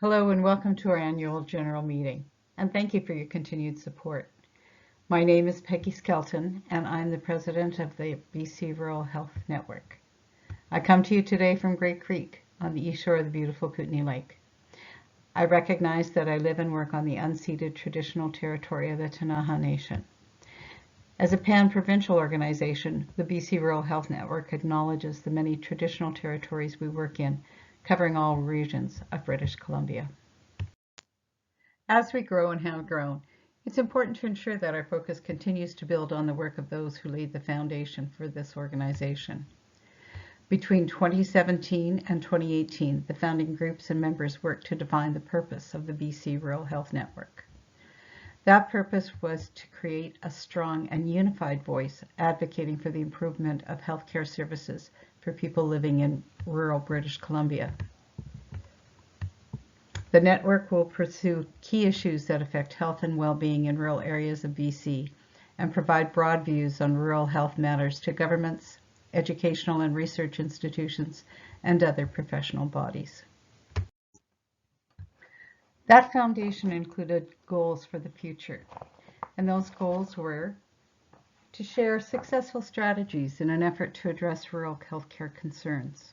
Hello and welcome to our annual general meeting, and thank you for your continued support. My name is Peggy Skelton, and I'm the president of the BC Rural Health Network. I come to you today from Great Creek on the east shore of the beautiful Kootenay Lake. I recognize that I live and work on the unceded traditional territory of the Ktunaxa Nation. As a pan-provincial organization, the BC Rural Health Network acknowledges the many traditional territories we work in, covering all regions of British Columbia. As we grow and have grown, it's important to ensure that our focus continues to build on the work of those who laid the foundation for this organization. Between 2017 and 2018, the founding groups and members worked to define the purpose of the BC Rural Health Network. That purpose was to create a strong and unified voice advocating for the improvement of healthcare services for people living in rural British Columbia. The network will pursue key issues that affect health and well-being in rural areas of BC and provide broad views on rural health matters to governments, educational and research institutions, and other professional bodies. That foundation included goals for the future, and those goals were to share successful strategies in an effort to address rural healthcare concerns,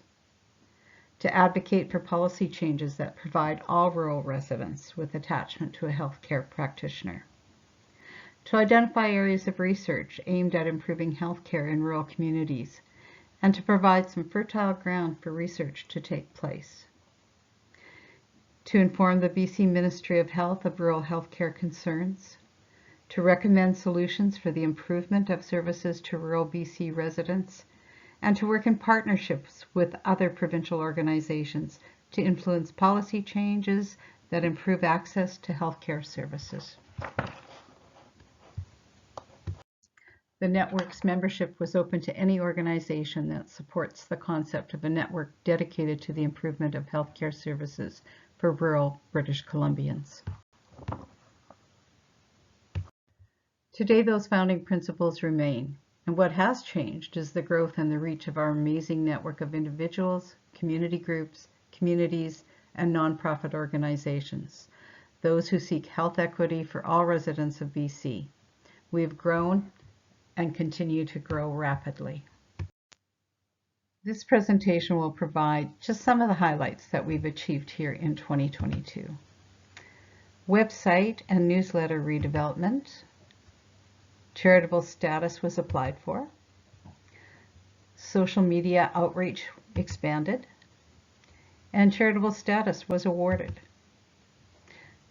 to advocate for policy changes that provide all rural residents with attachment to a healthcare practitioner, to identify areas of research aimed at improving healthcare in rural communities, and to provide some fertile ground for research to take place, to inform the BC Ministry of Health of rural healthcare concerns, to recommend solutions for the improvement of services to rural BC residents, and to work in partnerships with other provincial organizations to influence policy changes that improve access to healthcare services. The network's membership was open to any organization that supports the concept of a network dedicated to the improvement of healthcare services for rural British Columbians. Today, those founding principles remain. And what has changed is the growth and the reach of our amazing network of individuals, community groups, communities, and nonprofit organizations, those who seek health equity for all residents of BC. We have grown and continue to grow rapidly. This presentation will provide just some of the highlights that we've achieved here in 2022. Website and newsletter redevelopment. Charitable status was applied for. Social media outreach expanded. And charitable status was awarded.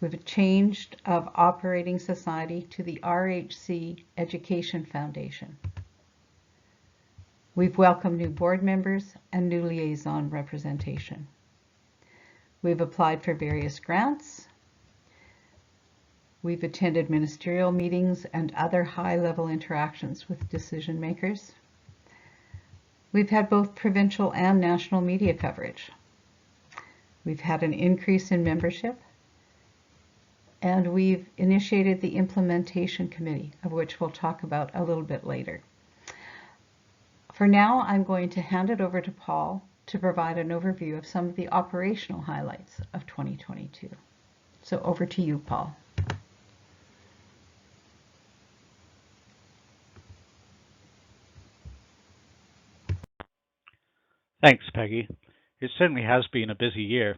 We've changed of operating society to the RHC Education Foundation. We've welcomed new board members and new liaison representation. We've applied for various grants. We've attended ministerial meetings and other high-level interactions with decision makers. We've had both provincial and national media coverage. We've had an increase in membership, and we've initiated the implementation committee, of which we'll talk about a little bit later. For now, I'm going to hand it over to Paul to provide an overview of some of the operational highlights of 2022. So over to you, Paul. Thanks, Peggy. It certainly has been a busy year.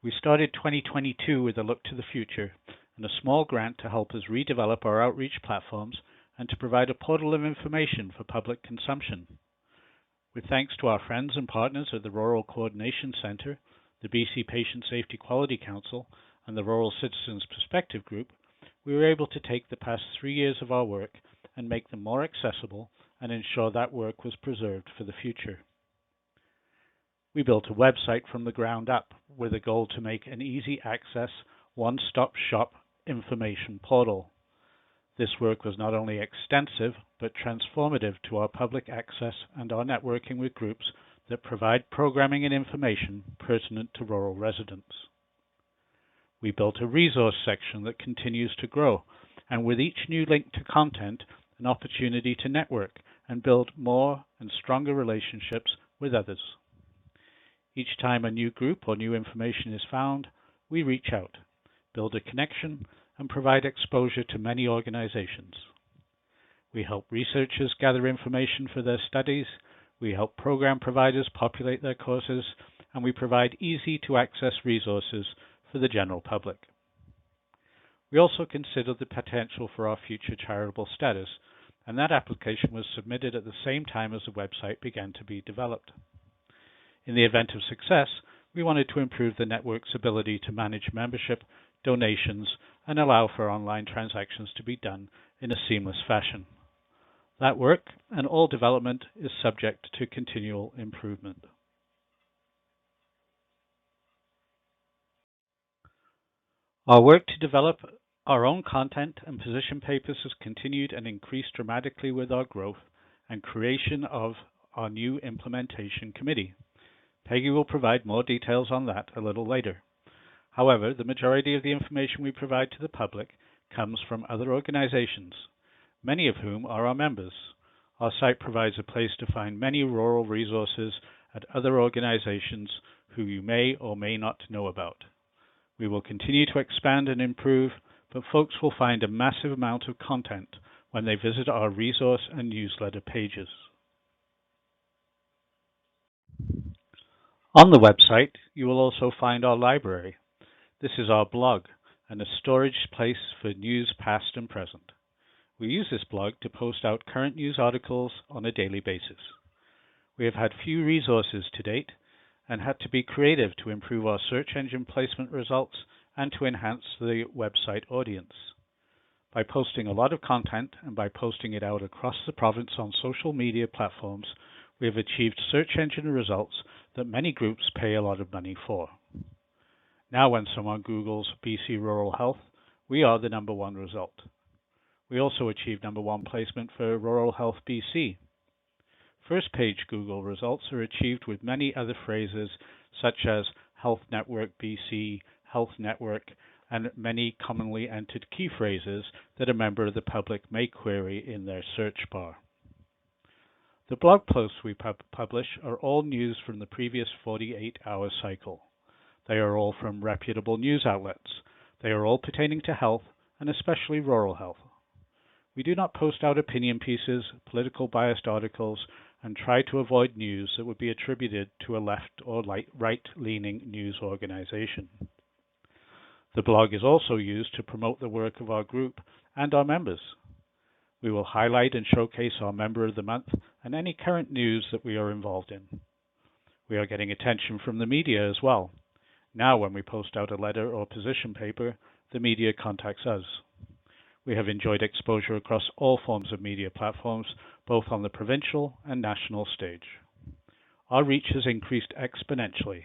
We started 2022 with a look to the future and a small grant to help us redevelop our outreach platforms and to provide a portal of information for public consumption. With thanks to our friends and partners at the Rural Coordination Centre, the BC Patient Safety Quality Council, and the Rural Citizens Perspective Group, we were able to take the past 3 years of our work and make them more accessible and ensure that work was preserved for the future. We built a website from the ground up with a goal to make an easy access, one-stop shop information portal. This work was not only extensive, but transformative to our public access and our networking with groups that provide programming and information pertinent to rural residents. We built a resource section that continues to grow, and with each new link to content, an opportunity to network and build more and stronger relationships with others. Each time a new group or new information is found, we reach out, build a connection, and provide exposure to many organizations. We help researchers gather information for their studies, we help program providers populate their courses, and we provide easy-to-access resources for the general public. We also consider the potential for our future charitable status, and that application was submitted at the same time as the website began to be developed. In the event of success, we wanted to improve the network's ability to manage membership, donations, and allow for online transactions to be done in a seamless fashion. That work and all development is subject to continual improvement. Our work to develop our own content and position papers has continued and increased dramatically with our growth and creation of our new implementation committee. Peggy will provide more details on that a little later. However, the majority of the information we provide to the public comes from other organizations, many of whom are our members. Our site provides a place to find many rural resources at other organizations who you may or may not know about. We will continue to expand and improve, but folks will find a massive amount of content when they visit our resource and newsletter pages. On the website, you will also find our library. This is our blog and a storage place for news past and present. We use this blog to post out current news articles on a daily basis. We have had few resources to date and had to be creative to improve our search engine placement results and to enhance the website audience. By posting a lot of content and by posting it out across the province on social media platforms, we have achieved search engine results that many groups pay a lot of money for. Now when someone Googles BC Rural Health, we are the #1 result. We also achieved #1 placement for Rural Health BC. First page Google results are achieved with many other phrases such as Health Network BC, Health Network, and many commonly entered key phrases that a member of the public may query in their search bar. The blog posts we publish are all news from the previous 48-hour cycle. They are all from reputable news outlets. They are all pertaining to health, and especially rural health. We do not post out opinion pieces, political biased articles, and try to avoid news that would be attributed to a left or right-leaning news organization. The blog is also used to promote the work of our group and our members. We will highlight and showcase our Member of the Month and any current news that we are involved in. We are getting attention from the media as well. Now when we post out a letter or position paper, the media contacts us. We have enjoyed exposure across all forms of media platforms, both on the provincial and national stage. Our reach has increased exponentially,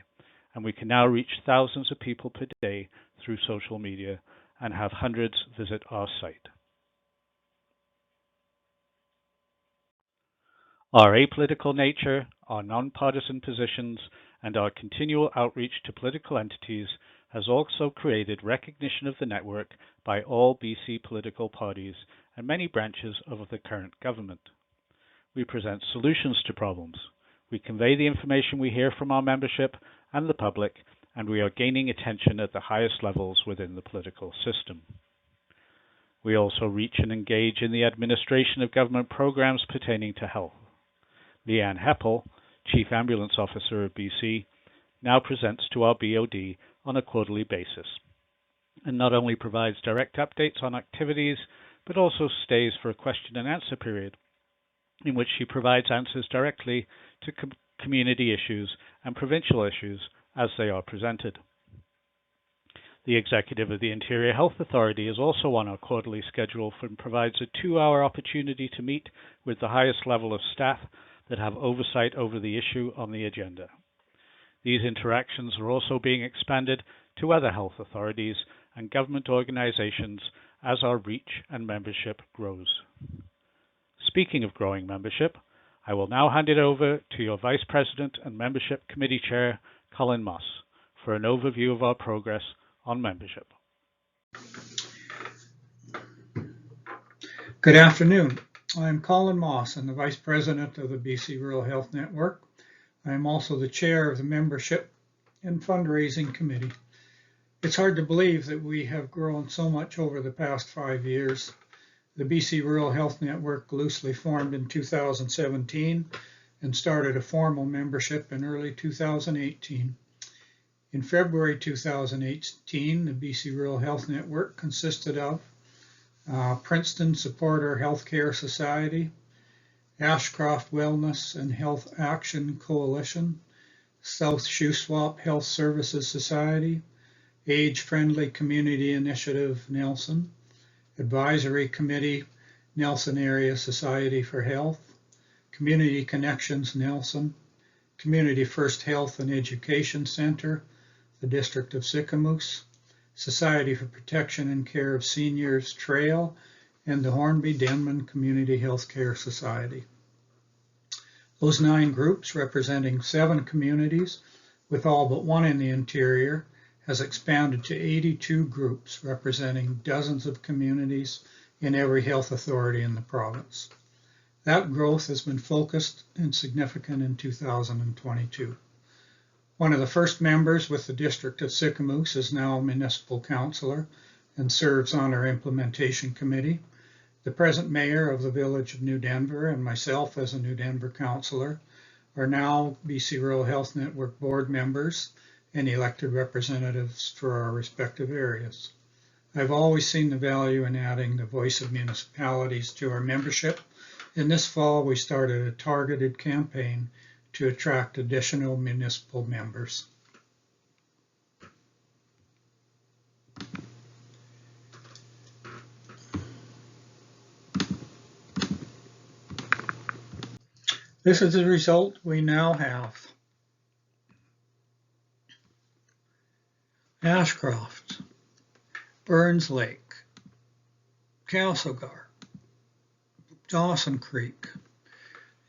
and we can now reach thousands of people per day through social media and have hundreds visit our site. Our apolitical nature, our nonpartisan positions, and our continual outreach to political entities has also created recognition of the network by all BC political parties and many branches of the current government. We present solutions to problems. We convey the information we hear from our membership and the public, and we are gaining attention at the highest levels within the political system. We also reach and engage in the administration of government programs pertaining to health. Leanne Heppel, Chief Ambulance Officer of BC, now presents to our BOD on a quarterly basis, and not only provides direct updates on activities, but also stays for a question and answer period, in which she provides answers directly to community issues and provincial issues as they are presented. The Executive of the Interior Health Authority is also on our quarterly schedule and provides a 2-hour opportunity to meet with the highest level of staff that have oversight over the issue on the agenda. These interactions are also being expanded to other health authorities and government organizations as our reach and membership grows. Speaking of growing membership, I will now hand it over to your Vice President and Membership Committee Chair, Colin Moss, for an overview of our progress on membership. Good afternoon. I'm Colin Moss. I'm the Vice President of the BC Rural Health Network. I am also the Chair of the Membership and Fundraising Committee. It's hard to believe that we have grown so much over the past 5 years. The BC Rural Health Network loosely formed in 2017 and started a formal membership in early 2018. In February 2018, the BC Rural Health Network consisted of Princeton Supporter Healthcare Society, Ashcroft Wellness and Health Action Coalition, South Shuswap Health Services Society, Age Friendly Community Initiative Nelson, Advisory Committee Nelson Area Society for Health, Community Connections Nelson, Community First Health and Education Center, the District of Sicamous, Society for Protection and Care of Seniors Trail, and the Hornby Denman Community Healthcare Society. Those 9 groups, representing 7 communities, with all but one in the interior, has expanded to 82 groups representing dozens of communities in every health authority in the province. That growth has been focused and significant in 2022. One of the first members with the District of Sicamous is now a municipal councillor and serves on our implementation committee. The present mayor of the village of New Denver and myself as a New Denver councillor are now BC Rural Health Network board members and elected representatives for our respective areas. I've always seen the value in adding the voice of municipalities to our membership, and this fall we started a targeted campaign to attract additional municipal members. This is the result we now have. Ashcroft, Burns Lake, Castlegar, Dawson Creek,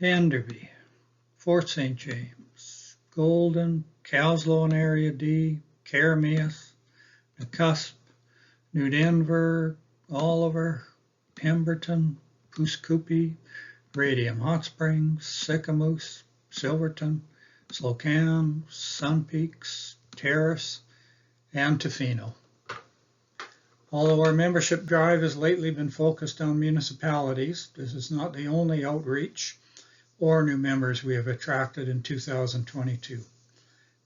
Enderby, Fort St. James, Golden, Caslow and Area D, Carameus, McCusp, New Denver, Oliver, Pemberton, Goosecoopie, Radium Hot Springs, Sicamous, Silverton, Slocan, Sun Peaks, Terrace, and Tofino. Although our membership drive has lately been focused on municipalities, this is not the only outreach or new members we have attracted in 2022.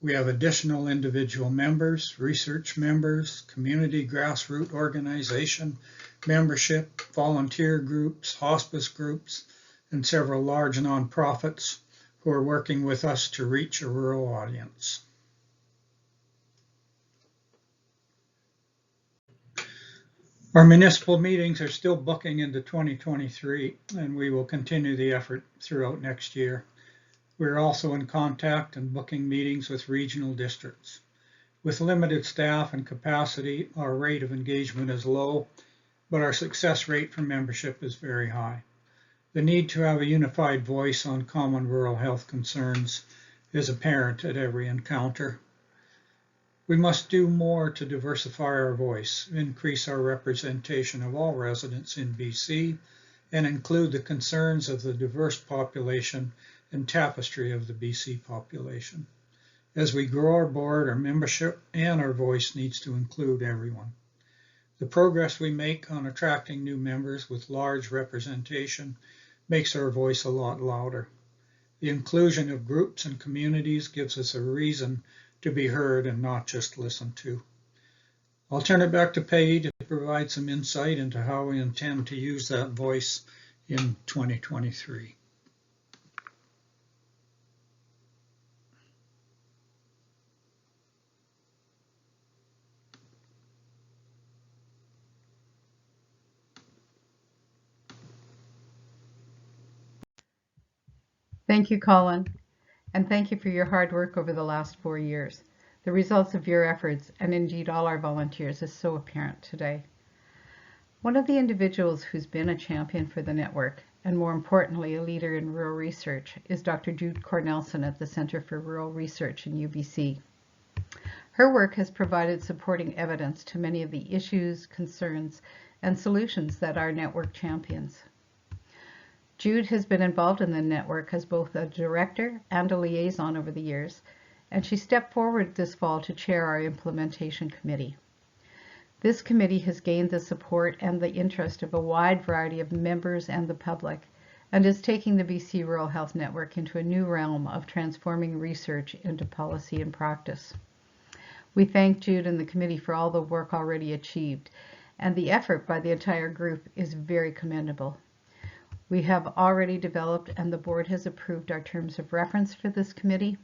We have additional individual members, research members, community grassroots organization membership, volunteer groups, hospice groups, and several large nonprofits who are working with us to reach a rural audience. Our municipal meetings are still booking into 2023, and we will continue the effort throughout next year. We're also in contact and booking meetings with regional districts. With limited staff and capacity, our rate of engagement is low, but our success rate for membership is very high. The need to have a unified voice on common rural health concerns is apparent at every encounter. We must do more to diversify our voice, increase our representation of all residents in BC, and include the concerns of the diverse population and tapestry of the BC population. As we grow our board, our membership and our voice needs to include everyone. The progress we make on attracting new members with large representation makes our voice a lot louder. The inclusion of groups and communities gives us a reason to be heard and not just listened to. I'll turn it back to Peggy to provide some insight into how we intend to use that voice in 2023. Thank you, Colin, and thank you for your hard work over the last 4 years. The results of your efforts, and indeed all our volunteers, is so apparent today. One of the individuals who's been a champion for the network, and more importantly, a leader in rural research, is Dr. Jude Cornelsen at the Centre for Rural Research in UBC. Her work has provided supporting evidence to many of the issues, concerns, and solutions that our network champions. Jude has been involved in the network as both a director and a liaison over the years, and she stepped forward this fall to chair our implementation committee. This committee has gained the support and the interest of a wide variety of members and the public, and is taking the BC Rural Health Network into a new realm of transforming research into policy and practice. We thank Jude and the committee for all the work already achieved, and the effort by the entire group is very commendable. We have already developed and the board has approved our terms of reference for this committee,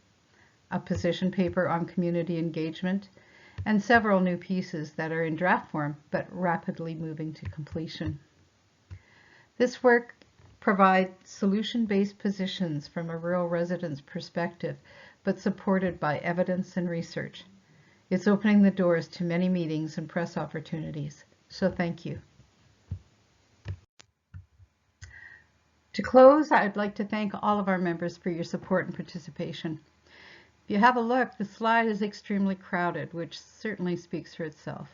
a position paper on community engagement, and several new pieces that are in draft form but rapidly moving to completion. This work provides solution-based positions from a rural resident's perspective, but supported by evidence and research. It's opening the doors to many meetings and press opportunities, so thank you. To close, I'd like to thank all of our members for your support and participation. If you have a look, the slide is extremely crowded, which certainly speaks for itself.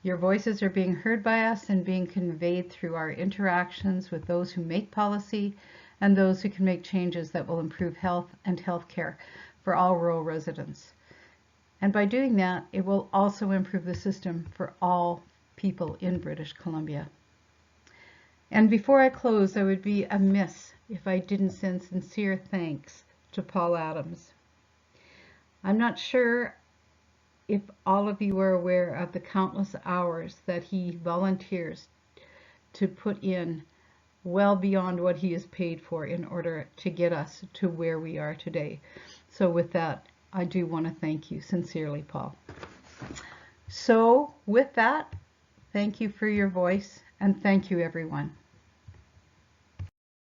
Your voices are being heard by us and being conveyed through our interactions with those who make policy and those who can make changes that will improve health and healthcare for all rural residents. And by doing that, it will also improve the system for all people in British Columbia. And before I close, I would be amiss if I didn't send sincere thanks to Paul Adams. I'm not sure if all of you are aware of the countless hours that he volunteers to put in well beyond what he is paid for in order to get us to where we are today. So with that, I do want to thank you sincerely, Paul. So with that, thank you for your voice, and thank you, everyone.